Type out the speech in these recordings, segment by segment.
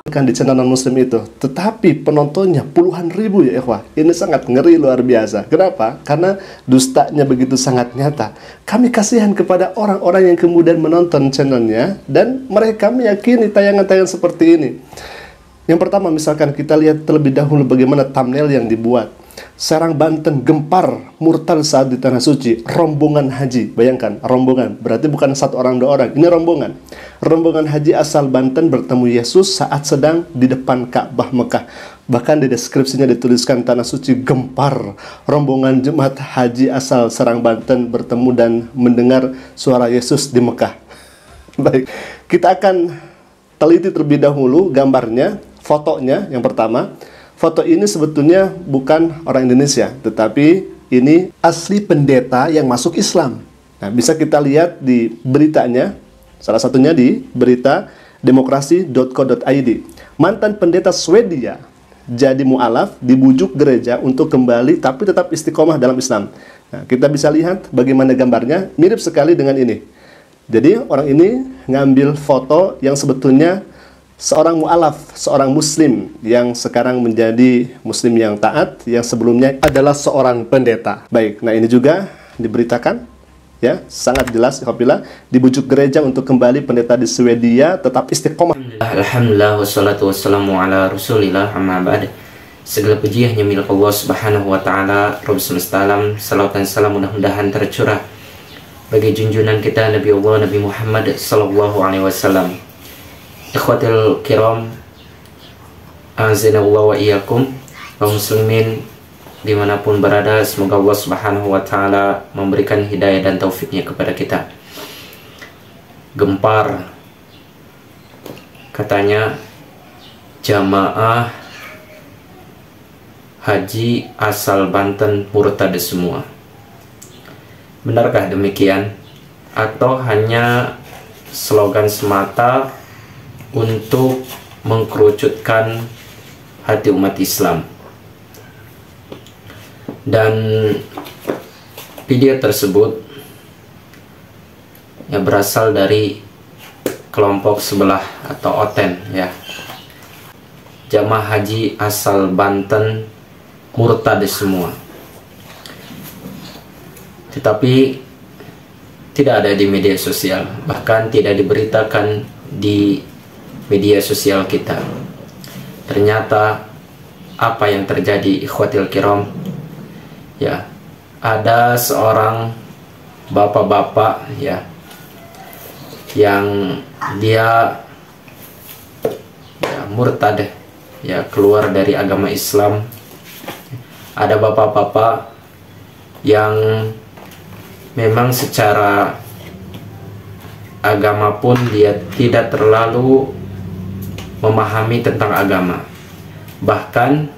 kan di channel non-muslim itu, tetapi penontonnya puluhan ribu ya ikhwah. Ini sangat ngeri luar biasa. Kenapa? Karena dustanya begitu sangat nyata. Kami kasihan kepada orang-orang yang kemudian menonton channelnya dan mereka meyakini tayangan-tayangan seperti ini. Yang pertama, misalkan kita lihat terlebih dahulu bagaimana thumbnail yang dibuat. Serang Banten gempar murtad saat di Tanah Suci, rombongan haji. Bayangkan, rombongan, berarti bukan satu orang dua orang, ini rombongan. Rombongan haji asal Banten bertemu Yesus saat sedang di depan Ka'bah Mekah. Bahkan di deskripsinya dituliskan Tanah Suci gempar. Rombongan jemaat haji asal Serang Banten bertemu dan mendengar suara Yesus di Mekah. Baik, kita akan teliti terlebih dahulu gambarnya, fotonya yang pertama. Foto ini sebetulnya bukan orang Indonesia, tetapi ini asli pendeta yang masuk Islam. Nah, bisa kita lihat di beritanya, salah satunya di berita demokrasi.co.id. Mantan pendeta Swedia jadi mu'alaf, dibujuk gereja untuk kembali tapi tetap istiqomah dalam Islam. Nah, kita bisa lihat bagaimana gambarnya, mirip sekali dengan ini. Jadi orang ini ngambil foto yang sebetulnya seorang mu'alaf, seorang muslim yang sekarang menjadi muslim yang taat, yang sebelumnya adalah seorang pendeta. Baik, nah ini juga diberitakan, ya, sangat jelas, apabila dibujuk gereja untuk kembali, pendeta di Swedia tetap istiqomah. Alhamdulillah, wassalatu wassalamu ala rasulillah, amma ba'd. Segala puji hanya milik Allah subhanahu wa ta'ala, Rabb semesta alam. Salawat dan salam mudah-mudahan tercurah bagi junjungan kita Nabi Allah, Nabi Muhammad sallallahu alaihi wasallam. Ikhwatil kiram, azinallahu wa iyyakum, kaum muslimin dimanapun berada, semoga Allah subhanahu wa ta'ala memberikan hidayah dan taufiknya kepada kita. Gempar, katanya jamaah haji asal Banten murtad semua. Benarkah demikian? Atau hanya slogan semata untuk mengkerucutkan hati umat Islam? Dan video tersebut ya berasal dari kelompok sebelah atau Oten, ya. Jamaah haji asal Banten murtad semua. Tetapi tidak ada di media sosial, bahkan tidak diberitakan di media sosial kita. Ternyata apa yang terjadi, ikhwatil kiram, ya, ada seorang bapak-bapak, ya, yang dia ya, murtad, ya, keluar dari agama Islam. Ada bapak-bapak yang memang secara agama pun dia tidak terlalu memahami tentang agama. Bahkan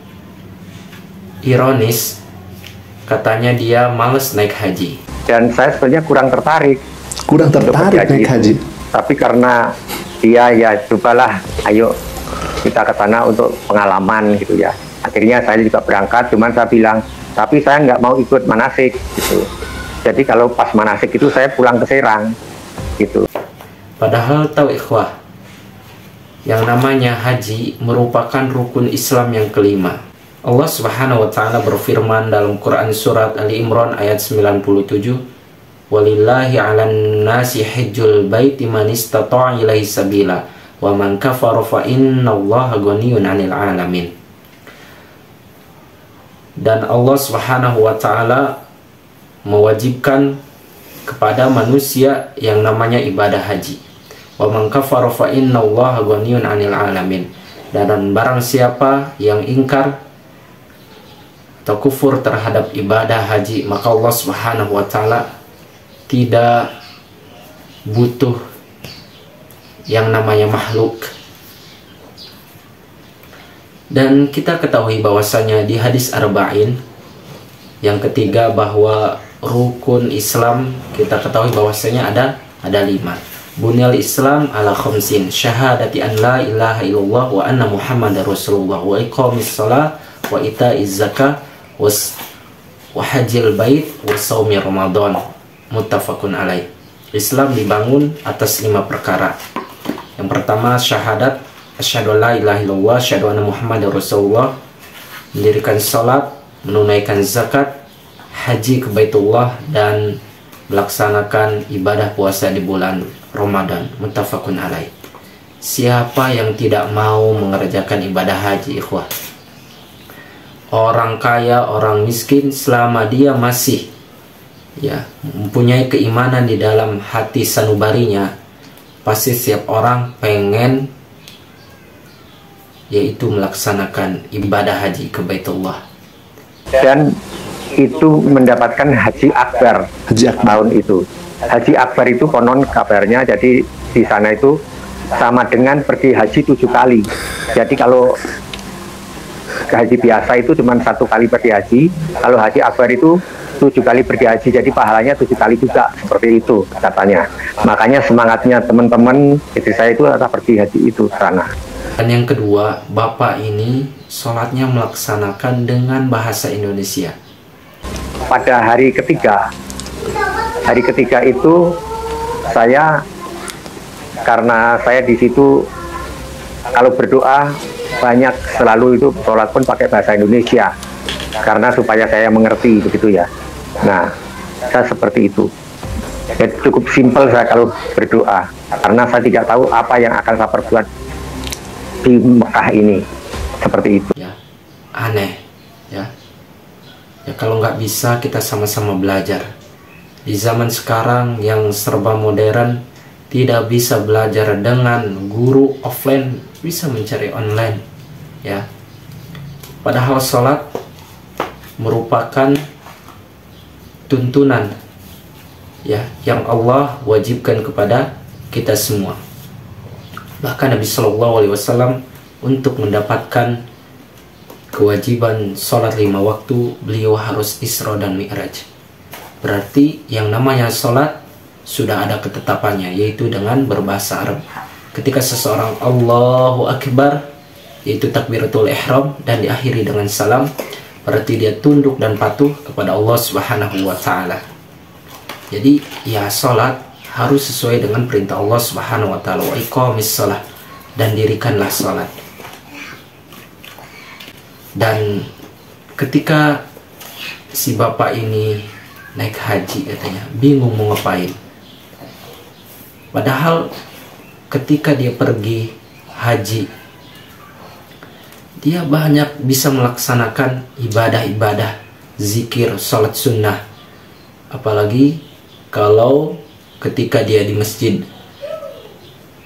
ironis, katanya dia males naik haji. Dan saya sebenarnya kurang tertarik naik haji. Tapi karena dia ya cobalah, ayo kita ke sana untuk pengalaman gitu ya. Akhirnya saya juga berangkat, cuman saya bilang, tapi saya nggak mau ikut manasik gitu. Jadi kalau pas manasik itu saya pulang ke Serang gitu. Padahal tahu ikhwah, yang namanya haji merupakan rukun Islam yang kelima. Allah subhanahu wa ta'ala berfirman dalam Quran surat Ali Imran ayat 97, walillahi 'alan nasi hajjul baiti man istata'a ilaihi sabila wa man kafara fa innallaha ghaniyyun 'anil 'alamin. Dan Allah subhanahu wa ta'ala mewajibkan kepada manusia yang namanya ibadah haji. Wa man kafara fa innallaha ghaniyyun 'anil 'alamin. Dan barang siapa yang ingkar atau kufur terhadap ibadah haji, maka Allah subhanahu wa ta'ala tidak butuh yang namanya makhluk. Dan kita ketahui bahwasanya di hadis Arba'in yang ketiga, bahwa rukun Islam kita ketahui bahwasanya ada 5. Bunyal Islam ala khamsin, syahadati an la ilaha illallah wa anna muhammadar rasulullah, wa iqamis shalah wa ita'iz zakah wa hajjil bait wa shaumi ramadan, muttafaqun alaih. Islam dibangun atas 5 perkara. Yang pertama syahadat asyhadu an la ilaha illallah, asyhadu anna Muhammadar Rasulullah, mendirikan salat, menunaikan zakat, haji ke Baitullah, dan melaksanakan ibadah puasa di bulan Ramadan. Muttafaqun alaih. Siapa yang tidak mau mengerjakan ibadah haji, ikhwah? Orang kaya, orang miskin, selama dia masih mempunyai keimanan di dalam hati sanubarinya, pasti setiap orang pengen yaitu melaksanakan ibadah haji ke Baitullah. Dan itu mendapatkan haji akbar tahun itu. Haji akbar itu konon kabarnya, jadi di sana itu sama dengan pergi haji 7 kali. Jadi kalau haji biasa itu cuma 1 kali pergi haji, kalau haji akbar itu 7 kali pergi haji, jadi pahalanya 7 kali juga, seperti itu katanya. Makanya semangatnya teman-teman istri saya itu adalah pergi haji itu sana. Dan yang kedua, bapak ini sholatnya melaksanakan dengan bahasa Indonesia. Pada hari ketiga itu saya, karena saya di situ kalau berdoa banyak selalu itu sholat pun pakai bahasa Indonesia, karena supaya saya mengerti begitu ya. Nah, saya seperti itu. Jadi cukup simpel saya kalau berdoa, karena saya tidak tahu apa yang akan saya perbuat di Mekah ini, seperti itu. Ya, aneh ya. Ya kalau nggak bisa kita sama-sama belajar. Di zaman sekarang yang serba modern, tidak bisa belajar dengan guru offline, bisa mencari online ya. Padahal sholat merupakan tuntunan ya yang Allah wajibkan kepada kita semua. Bahkan Nabi Shallallahu Alaihi Wasallam untuk mendapatkan kewajiban sholat 5 waktu, beliau harus Isra dan Mi'raj. Berarti yang namanya sholat sudah ada ketetapannya, yaitu dengan berbahasa Arab. Ketika seseorang Allahu Akbar, yaitu takbiratul ihram, dan diakhiri dengan salam, berarti dia tunduk dan patuh kepada Allah Subhanahu wa Ta'ala. Jadi ya sholat harus sesuai dengan perintah Allah Subhanahu wa Ta'ala. Wa iqamis shalah, dan dirikanlah sholat. Dan ketika si bapak ini naik haji, katanya bingung mau ngapain. Padahal ketika dia pergi haji, dia banyak bisa melaksanakan ibadah-ibadah, zikir, sholat sunnah. Apalagi kalau ketika dia di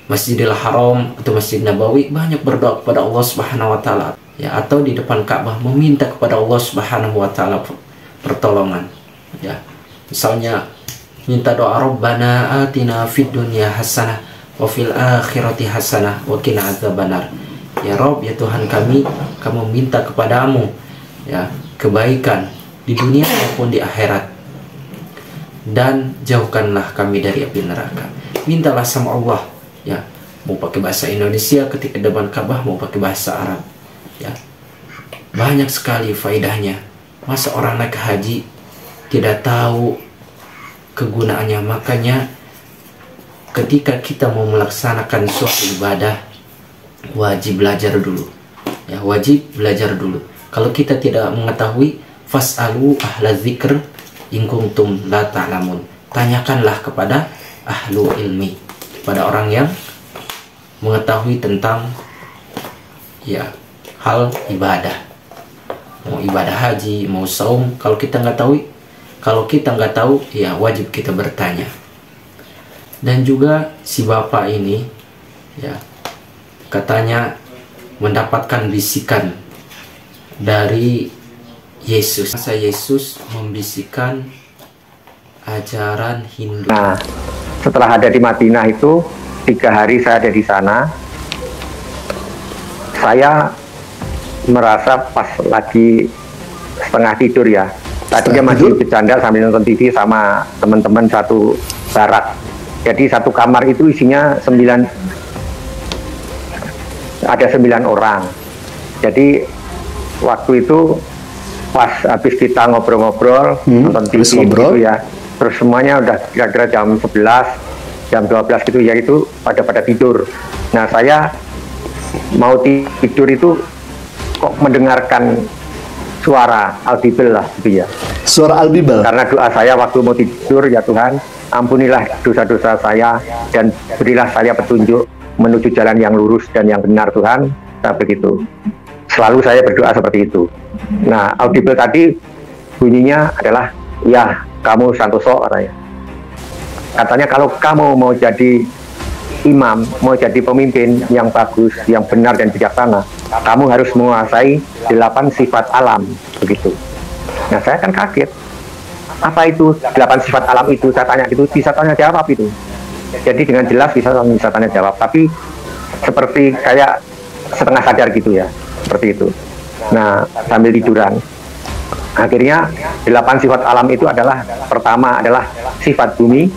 Masjidil Haram atau Masjid Nabawi, banyak berdoa kepada Allah Subhanahu wa Ta'ala ya, atau di depan Ka'bah meminta kepada Allah Subhanahu wa Ta'ala pertolongan ya. Misalnya minta doa, Rabbana atina fid dunya hasanah wa fil akhirati hasanah wa qina adzabannar. Ya Rob, ya Tuhan kami minta kepadamu ya kebaikan di dunia maupun di akhirat, dan jauhkanlah kami dari api neraka. Mintalah sama Allah ya, mau pakai bahasa Indonesia ketika depan Ka'bah, mau pakai bahasa Arab ya. Banyak sekali faedahnya. Masa orang naik haji tidak tahu kegunaannya? Makanya ketika kita mau melaksanakan suatu ibadah, wajib belajar dulu ya, wajib belajar dulu. Kalau kita tidak mengetahui, fas'alu ahla dzikr in kuntum la ta'lamun, tanyakanlah kepada ahlu ilmi, pada orang yang mengetahui tentang ya hal ibadah, mau ibadah haji, mau saum. Kalau kita nggak tahu ya wajib kita bertanya. Dan juga si bapak ini ya katanya mendapatkan bisikan dari Yesus. Masa Yesus membisikkan ajaran Hindu. Nah, setelah ada di Madinah itu 3 hari saya ada di sana, saya merasa pas lagi setengah tidur ya, tadinya masih bercanda sambil nonton TV sama teman-teman satu barak. Jadi satu kamar itu isinya 9 orang. Jadi waktu itu pas habis kita ngobrol-ngobrol, nonton TV gitu ya, terus semuanya udah kira-kira jam 11, jam 12 gitu ya, itu pada tidur. Nah, saya mau tidur itu kok mendengarkan suara audible lah gitu ya. Suara audible. Karena doa saya waktu mau tidur, ya Tuhan, ampunilah dosa-dosa saya dan berilah saya petunjuk menuju jalan yang lurus dan yang benar Tuhan. Nah begitu. Selalu saya berdoa seperti itu. Nah audible tadi bunyinya adalah, ya kamu Santoso katanya. Katanya kalau kamu mau jadi imam, mau jadi pemimpin yang bagus, yang benar dan bijaksana, kamu harus menguasai 8 sifat alam, begitu. Nah saya kan kaget, apa itu 8 sifat alam itu? Saya tanya gitu, bisa tanya jawab itu. Jadi dengan jelas bisa tanya jawab, tapi seperti kayak setengah sadar gitu ya, seperti itu. Nah sambil tiduran, akhirnya 8 sifat alam itu adalah, pertama adalah sifat bumi,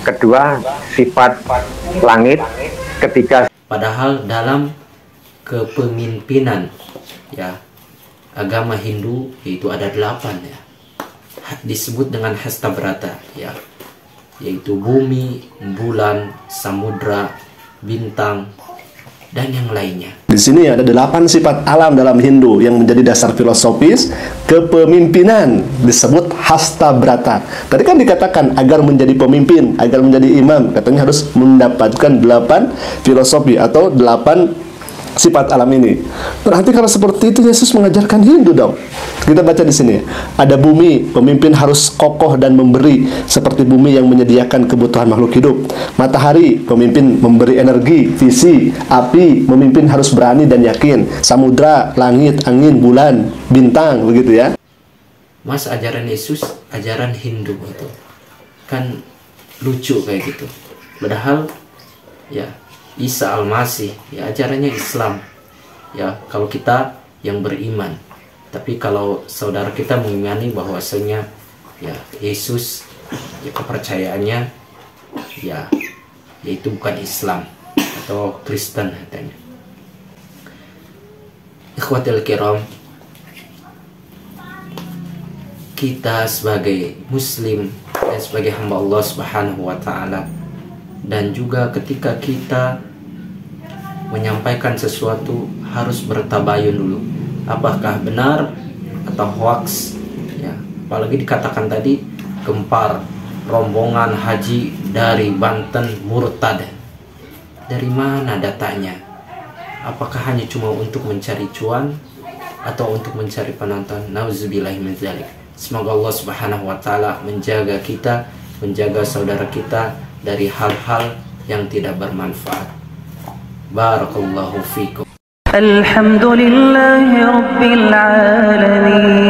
kedua sifat langit, ketiga. Padahal dalam kepemimpinan ya agama Hindu itu ada 8 ya, disebut dengan Hastabrata ya, yaitu bumi, bulan, samudra, bintang, dan yang lainnya. Di sini ada 8 sifat alam dalam Hindu yang menjadi dasar filosofis kepemimpinan, disebut Hastabrata. Tadi kan dikatakan agar menjadi pemimpin, agar menjadi imam, katanya harus mendapatkan 8 filosofi atau 8 sifat alam ini. Berarti kalau seperti itu Yesus mengajarkan Hindu dong. Kita baca di sini. Ada bumi, pemimpin harus kokoh dan memberi, seperti bumi yang menyediakan kebutuhan makhluk hidup. Matahari, pemimpin memberi energi, visi. Api, pemimpin harus berani dan yakin. Samudra, langit, angin, bulan, bintang, begitu ya. Mas, ajaran Yesus, ajaran Hindu itu kan lucu kayak gitu. Padahal ya Isa Al-Masih ya ajarannya Islam ya, kalau kita yang beriman. Tapi kalau saudara kita mengimani bahwasanya ya Yesus ya kepercayaannya ya yaitu bukan Islam atau Kristen katanya. Ikhwatul kiram, kita sebagai muslim dan sebagai hamba Allah Subhanahu wa taala, dan juga ketika kita menyampaikan sesuatu harus bertabayun dulu, apakah benar atau hoax ya. Apalagi dikatakan tadi gempar rombongan haji dari Banten murtad. Dari mana datanya? Apakah hanya cuma untuk mencari cuan atau untuk mencari penonton? Nauzubillahi min dzalik. Semoga Allah Subhanahu wa taala menjaga kita, menjaga saudara kita dari hal-hal yang tidak bermanfaat. Barakallahu fikum. Alhamdulillahi rabbil alamin.